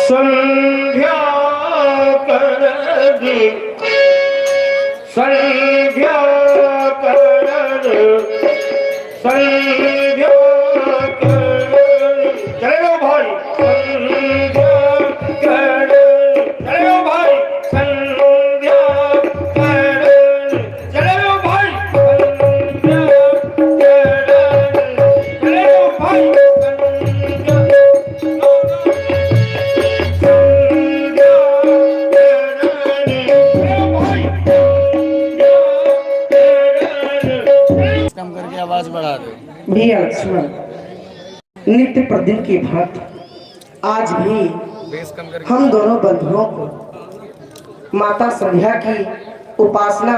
संध्या कर दी, संध्या कर, संध्या कर, चले लो भाई संध्या कर, चले लो भाई संध्या कर, चले लो भाई संध्या कर, चले लो भाई कम करके आवाज बढ़ा दे। भी लक्ष्मण नित्य प्रतिदिन की भांति आज भी बेस कम करके हम दोनों बंधुओं को माता संध्या की उपासना,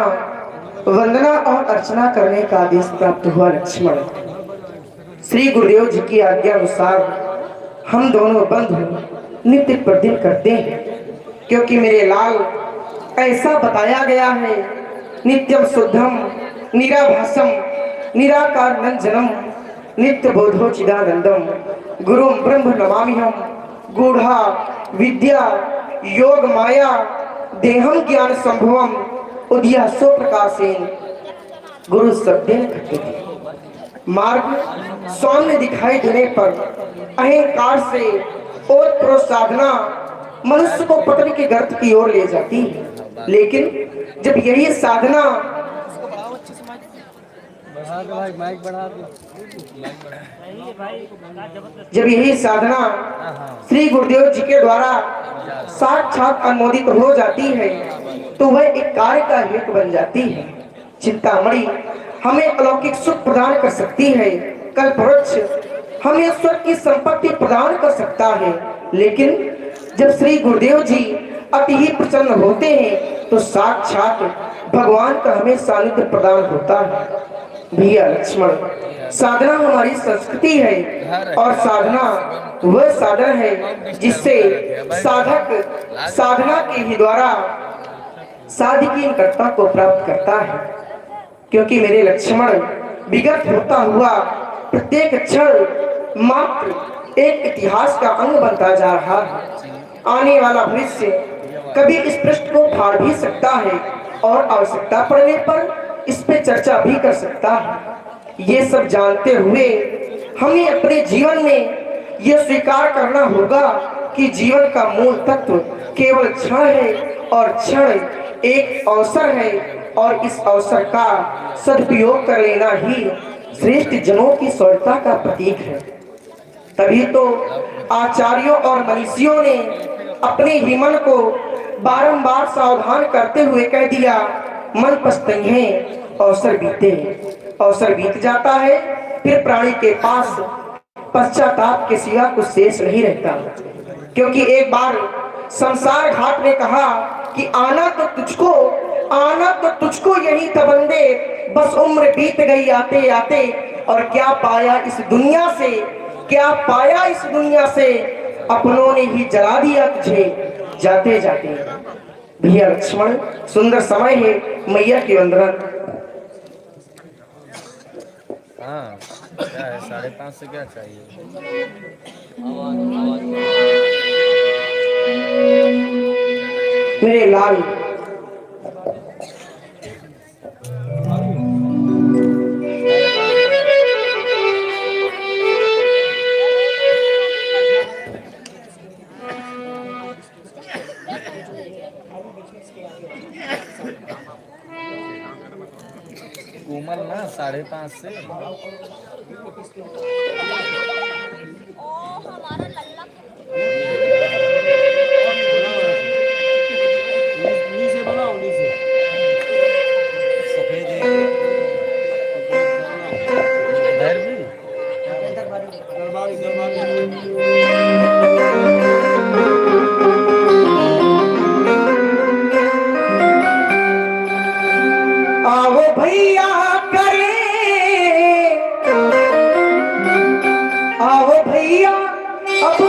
वंदना और अर्चना करने का आदेश प्राप्त हुआ। लक्ष्मण, श्री गुरुदेव जी की आज्ञा अनुसार हम दोनों बंधु नित्य प्रतिदिन करते हैं, क्योंकि मेरे लाल ऐसा बताया गया है, नित्यम शुद्धम निराभासम निराकार नंजनम नित्य बोधो चिदानंदम गुरु ब्रह्म नमामिहम गूढ़ा विद्या योग माया देहम ज्ञान संभवम उदया सो प्रकाशेन गुरु शब्देन घटते। मार्ग सामने दिखाई देने पर अहंकार से और प्रोत्साहना मनुष्य को पतन के गर्त की ओर ले जाती है, लेकिन जब यही साधना श्री गुरुदेव जी के द्वारा साक्षात अनुमोदित हो जाती है, तो वह एक कार्य का हेतु बन जाती है। चिंतामणि हमें अलौकिक सुख प्रदान कर सकती है, कल्पवृक्ष हमें स्वर्ग की संपत्ति प्रदान कर सकता है, लेकिन जब श्री गुरुदेव जी अति ही प्रसन्न होते हैं तो साक्षात भगवान का हमें सानिध्य प्रदान होता है। भैया लक्ष्मण, साधना हमारी संस्कृति है और साधना वह साधन है जिससे साधक साधना के ही द्वारा साधिकीन कर्ता को प्राप्त करता है। क्योंकि मेरे लक्ष्मण, विगत होता हुआ प्रत्येक क्षण मात्र एक इतिहास का अंग बनता जा रहा है। आने वाला भविष्य कभी इस पृष्ठ को फाड़ भी सकता है और आवश्यकता पड़ने पर इस पे चर्चा भी कर सकता है। ये सब जानते हुए हमें अपने जीवन में यह स्वीकार करना होगा कि जीवन का मूल तत्व केवल क्षण है और क्षण एक अवसर है, और इस अवसर का सदुपयोग कर लेना ही श्रेष्ठ जनों की शौर्यता का प्रतीक है। तभी तो आचार्यों और मनीषियों ने अपने ही मन को बारंबार सावधान करते हुए कह दिया, मन पछताई है, अवसर बीते, अवसर बीत जाता है, फिर प्राणी के पास पश्चाताप के सिवा कुछ शेष नहीं रहता। क्योंकि एक बार संसार घाट ने कहा कि आना तो तुझको यही था बंदे, बस उम्र बीत गई आते आते, और क्या पाया इस दुनिया से, क्या पाया इस दुनिया से, अपनों ने ही जला दिया तुझे जाते जाते। भैया लक्ष्मण, सुंदर समय है, मैया की वंदना। हाँ, क्या है 5:30 से क्या चाहिए? मेरे लाल, कोमल ना 5:30 से हमारा लल्ला आओ भैया करे, आओ भैया अब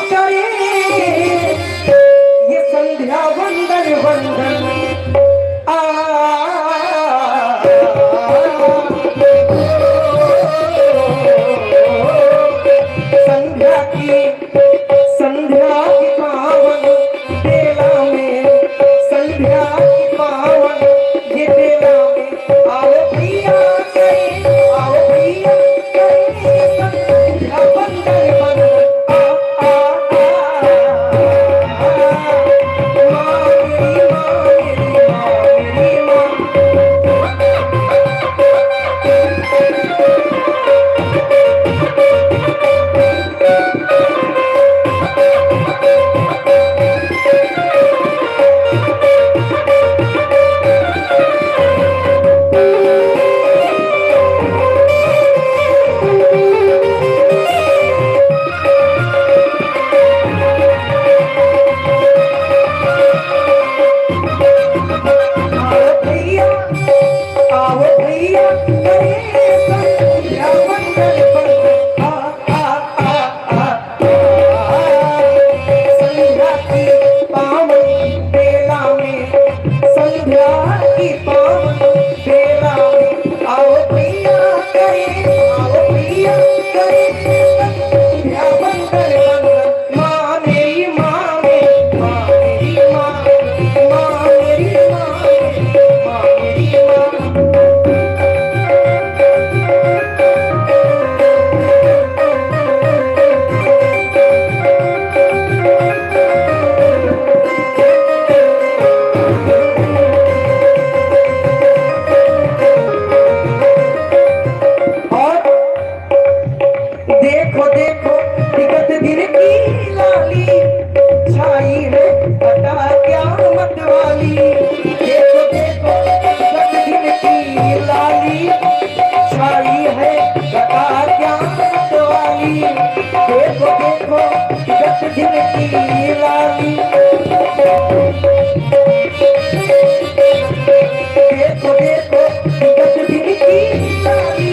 देखो देखो विगत दिन की सारी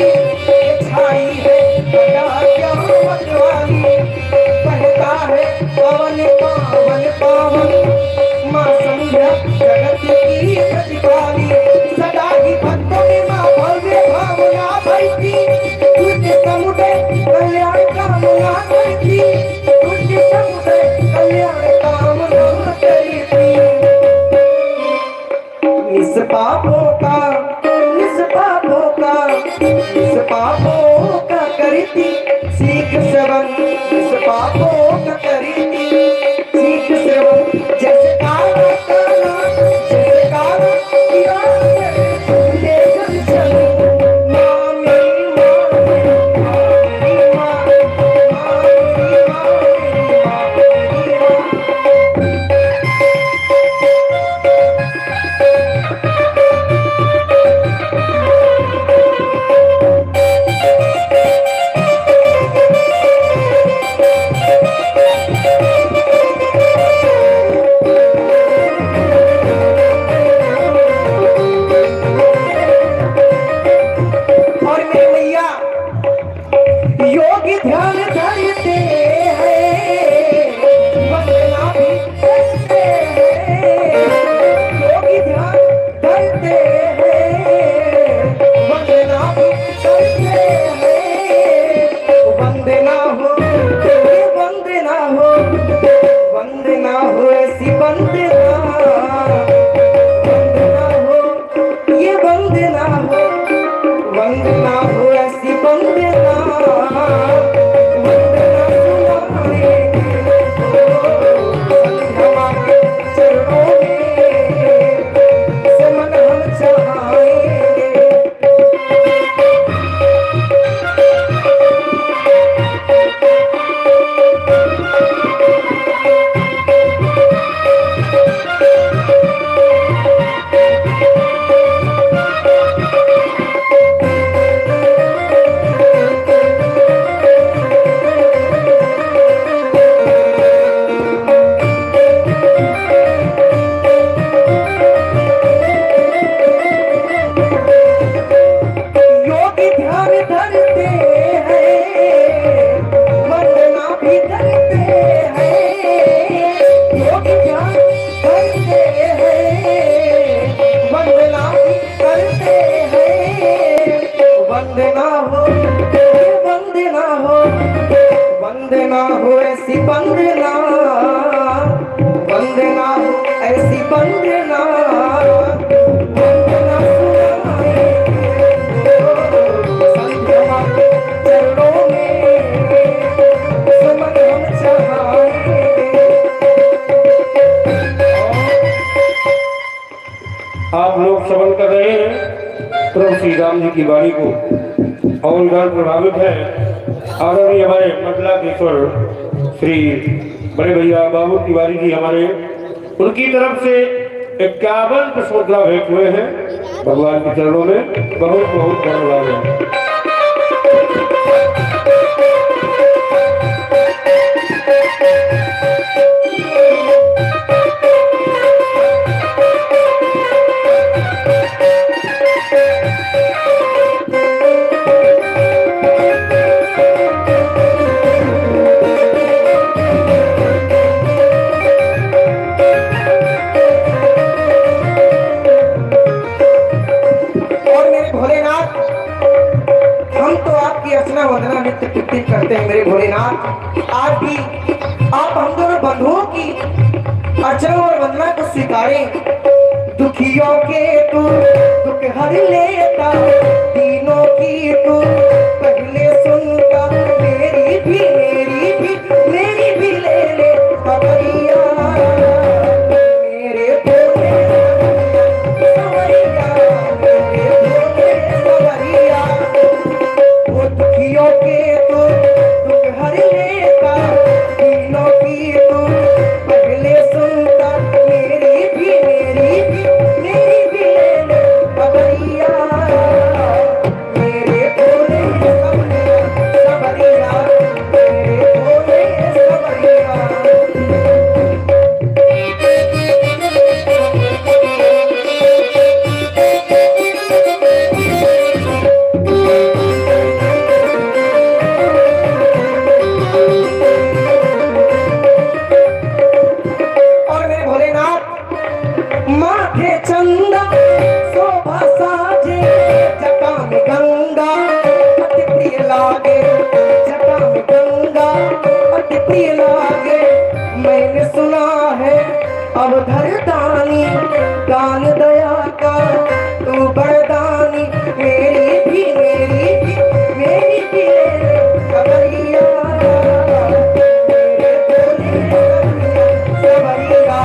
छाई है बड़ा क्या मतवाली कहता है पवन पावन पावन माँ संध्या जगत की प्रतिपाली सदा ही भक्तों में माँ भव्य भावना भरती तुझ समुदय कल्याण कामना करती तुझ समुदय कल्याण कामना करती निष्पापों का निष्पापों का निष्पापों का करती सीख श्रवण निष्पापों का करती सीख श्रवण जैसे काला काला जैसे काला किया ले कर चलो माँ मेरी माँ मेरी माँ मेरी माँ मेरी माँ और मेरे मैया योगी ध्यान धरते हैं वंदना भी करते हैं योगी ध्यान धरते हैं वंदना भी करते हैं वंदना हो ये वंदना हो वंदना हो ऐसी वंदना वंदना हो ये वंदना हो वंदना हो ऐसी वंदना वंदना सुनाए संध्या के चरणों में सुमन हम चाहेंगे योगी ध्यान धरते हैं वंदना भी करते हैं योगी ध्यान धरते हैं वंदना भी करते हैं वंदना हो ये वंदना हो वंदना हो ऐसी वंदना वंदना हो ऐसी वंदना वंदना सुनाए संध्या के चरणों में सुमन हम चाहेंगे आप लोग श्रवण कर रहे हैं प्रभु श्री राम जी की वाणी को और इधर प्रभावित है आदरणीय हमारे मंडलाधीश्वर श्री बड़े भैया बाबू तिवारी जी हमारे उनकी तरफ से 51 पुष्पोद्रा भेंट हुए हैं भगवान के चरणों में बहुत बहुत धन्यवाद है। और मेरे भोलेनाथ हम तो आपकी अर्चना वंदना नित्य कीर्ति करते हैं मेरे भोलेनाथ आज भी आप हम दोनों बंधुओं की अर्चना और वंदना को स्वीकारें दुखियों के तू दुख हर लेता दीनों की तू पहले सुनता मेरी भी ले ले खबरिया मेरे भोले सवरिया मेरे भोले सवरिया वो दुखियों के तू दुख हर लेता दीनों की तू पहले सुनता मेरी भी ले ले खबरिया मेरे भोले मैंने सुना है अब धरदानी दान दया का तू बरदानी मेरी भी खबरिया मेरे भोले सवरिया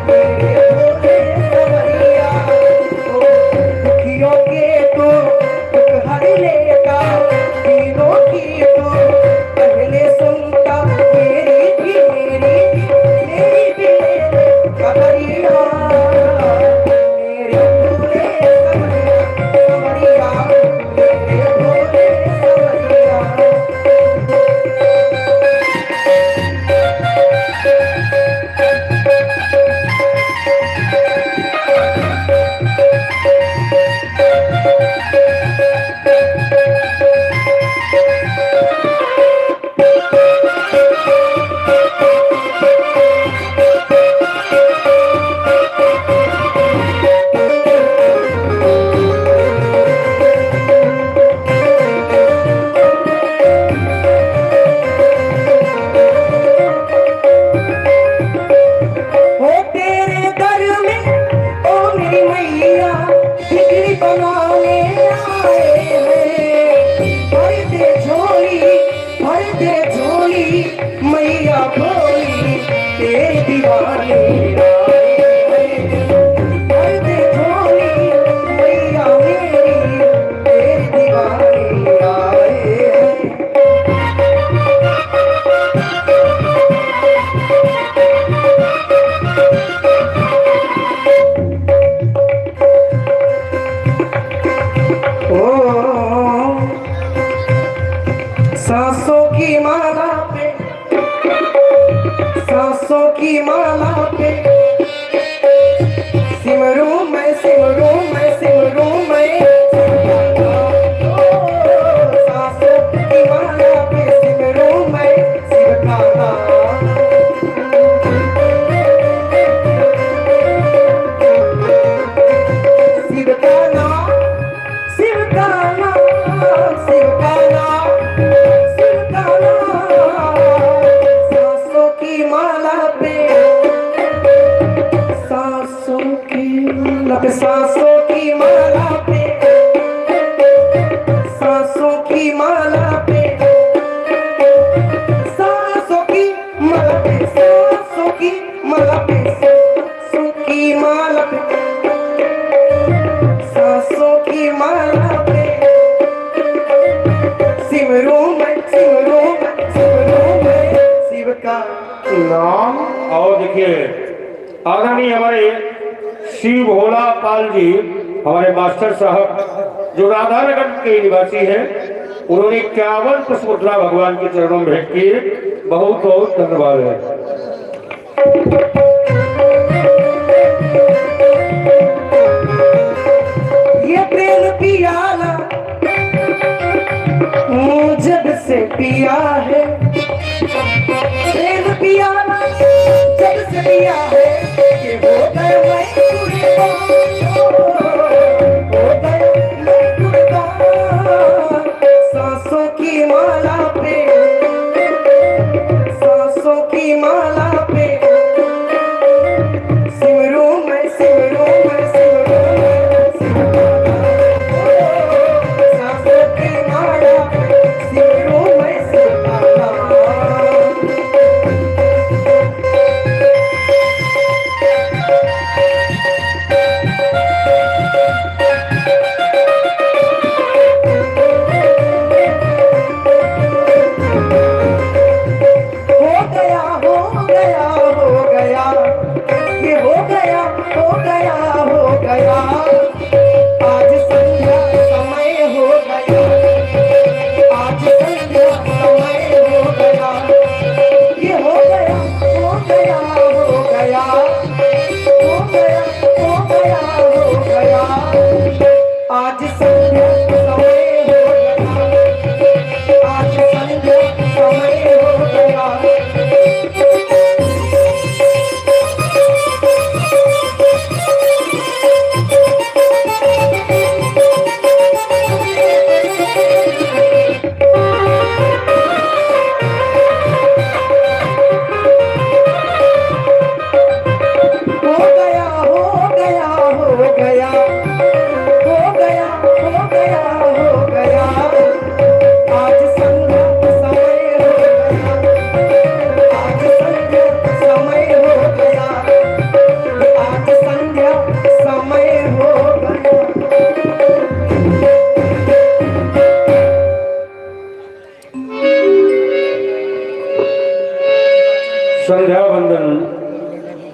मेरे भोले सवरिया दुखियों के तू दुख हर लेता दीनों की तू पहले सुनता मेरी भी खबरिया मेरे भोले सवरिया मेरे भोले सवरिया। हो तेरे दर में ओ मेरी मैया बिगड़ी बनाने आए हैं भर दे झोली मैया भोली तेरे दीवाने आए हैं भर दे झोली मैया मेरी तेरे दीवाने आए हैं। ओ सांसों की माला पे सांसों की माला पे सिमरूं मैं सिमरूं मैं सिमरूं मैं सांसों की माला पे सिमरूं मैं शिव का नाम शिव का नाम शिव का नाम शिव का नाम शिव का नाम सांसों की माला पे सांसों की माला पे सांसों की माला पे सांसों की माला पे सांसों की माला पे सांसों की माला पे सांसों की माला पे सांसों की माला पे सिमरूं मैं शिव का नाम। और देखिए आदरणीय हमारे शिव भोला पाल जी हमारे मास्टर साहब जो राधानगर के निवासी हैं उन्होंने 51 पुष्पमुद्रा भगवान के चरणों में भेंट किए। बहुत बहुत धन्यवाद है। ये प्रेम पियाला जब से पिया है प्रेम पियाला जब से पिया है कि हो गए मैं कुर्बान हो गए मैं कुर्बान सांसों की माला पे सांसों की माला पे सिमरूं मैं सिमरूं मैं सिमरूं सांसों की माला पे सिमरूं मैं शिव का नाम।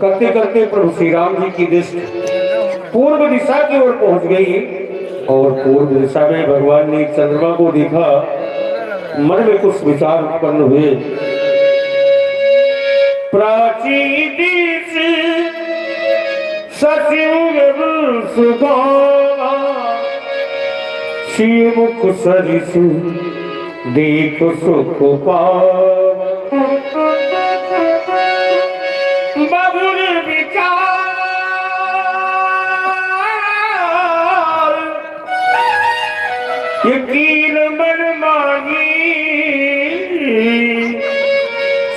करते करते प्रभु श्री राम जी की दृष्टि पूर्व दिशा की ओर पहुंच गई और पूर्व दिशा में भगवान ने चंद्रमा को देखा। मन में कुछ विचार उत्पन्न हुए। प्राची दिश सचिव सुगोवा शिव मुख सरिसु देख सुख पावा बहुर विचार यकीन मन माही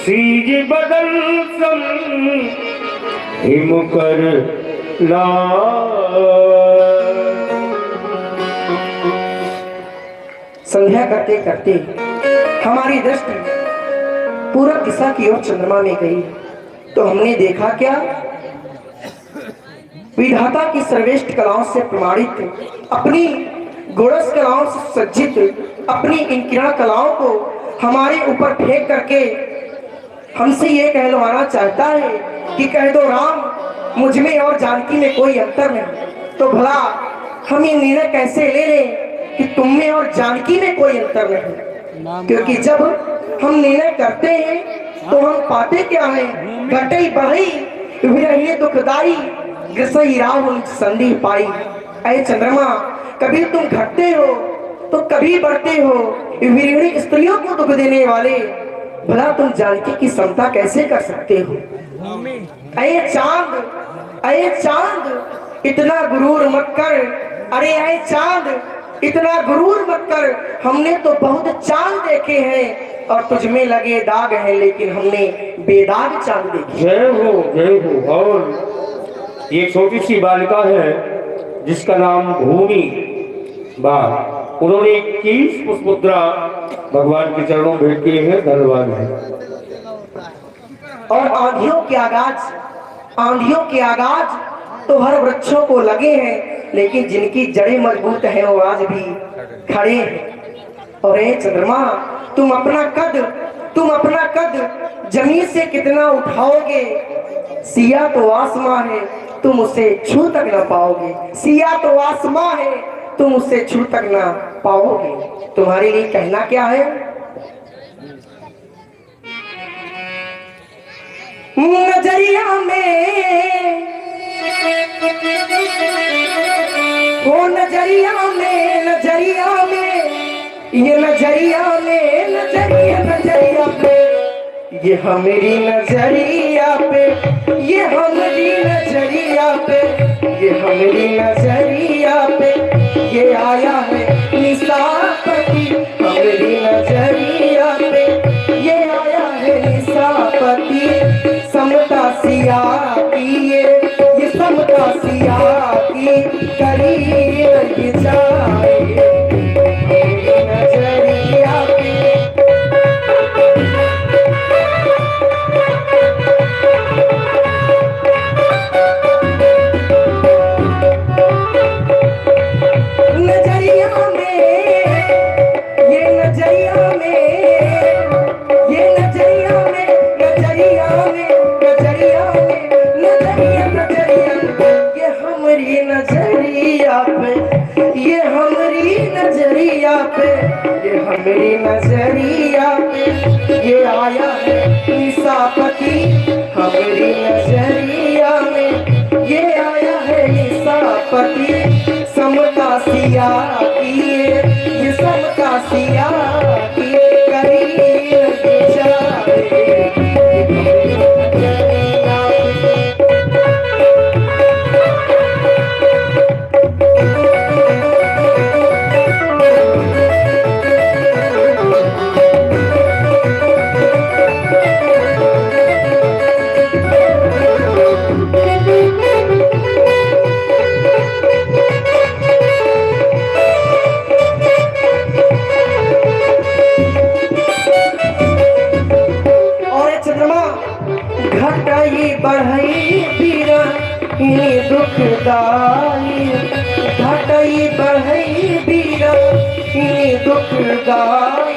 सीज बदल सम हिम कर ला। संध्या करते करते हमारी दृष्टि पूरब दिशा की ओर चंद्रमा में गई तो हमने देखा क्या, विधाता की सर्वश्रेष्ठ कलाओं से प्रमाणित, अपनी गुणस कलाओं से सज्जित अपनी इन किरण कलाओं को हमारे ऊपर फेंक करके हमसे ये कहलवाना चाहता है कि कह दो राम मुझ में और जानकी में कोई अंतर नहीं। तो भला हम ये निर्णय कैसे ले लें कि तुम में और जानकी में कोई अंतर नहीं, क्योंकि जब हम निर्णय करते हैं तो हम पाते क्या है, घटई बढ़ई विरही दुखदाई ग्रसई राहुल संधि पाई। ऐ चंद्रमा, कभी तुम घटते हो तो कभी बढ़ते हो, विरहिणी स्त्रियों को दुख देने वाले, भला तुम जानकी की समता कैसे कर सकते हो। ऐ चांद इतना गुरूर मत कर, अरे ऐ चांद इतना गुरूर मत कर, हमने तो बहुत चांद देखे हैं और तुझ में लगे दाग हैं, लेकिन हमने बेदाग चांद देखे। जय हो। और ये छोटी सी बालिका है जिसका नाम भूमि बा, उन्होंने 21 पुष्पमुद्रा भगवान के चरणों में भेंट किए हैं। धन्यवाद है। और आंधियों के आगाज तो हर वृक्षों को लगे हैं, लेकिन जिनकी जड़ें मजबूत हैं वो आज भी खड़े हैं। और ए चंद्रमा, तुम अपना कद जमीन से कितना उठाओगे, सिया तो आसमां है तुम उसे छू तक ना पाओगे। सिया तो आसमां है तुम उसे छू तक ना पाओगे। तुम्हारे लिए कहना क्या है, नजरिया में वो नजरिया में ये नजरिया पे ये हमारी नजरिया पे ये हमारी नजरिया पे ये हमारी नजरिया पे ये आया है निशापति। हमारी नजरिया पे ये आया है निशापति। समता सिया की ये समता सिया की करी ये जाए हमारी नजरिया पे। मेरी नजरिया पे ये आया है निशापति। हमारी नजरिया में ये आया है निशापति। समता सिया की ये समता सिया की करी जाए। दुखदाई घटई बढ़ई बीरा दुखदाई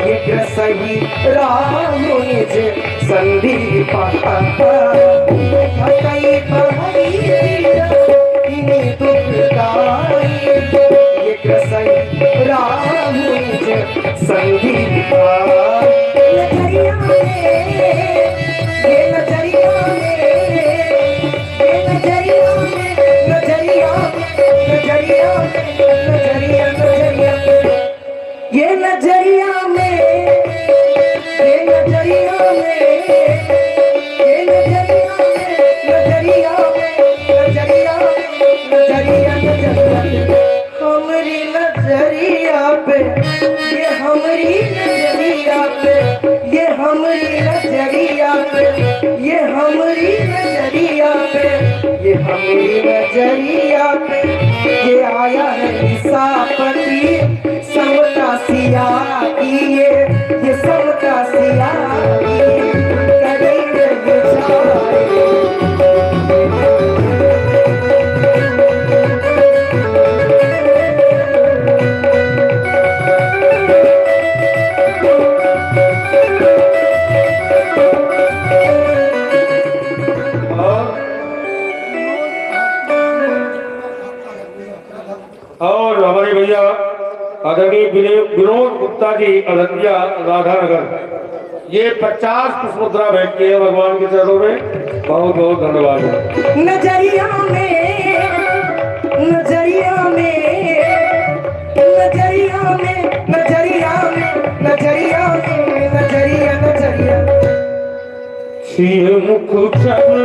ये ग्रसई राम निज संधि पाता। ये हमारी नजरिया पे ये आया है ईसापति समता सिया की ये समता सिया की करेंगे बेचारे। और हमारे भैया आदरणीय विनोद गुप्ता जी अररिया राधानगर ये 50 पुष्पमुद्रा भेंट किए भगवान के चरणों में। बहुत बहुत धन्यवाद। नजरिया में नजरिया में नजरिया में नजरिया में नजरिया में नजरिया नजरिया सिंह मुख चरण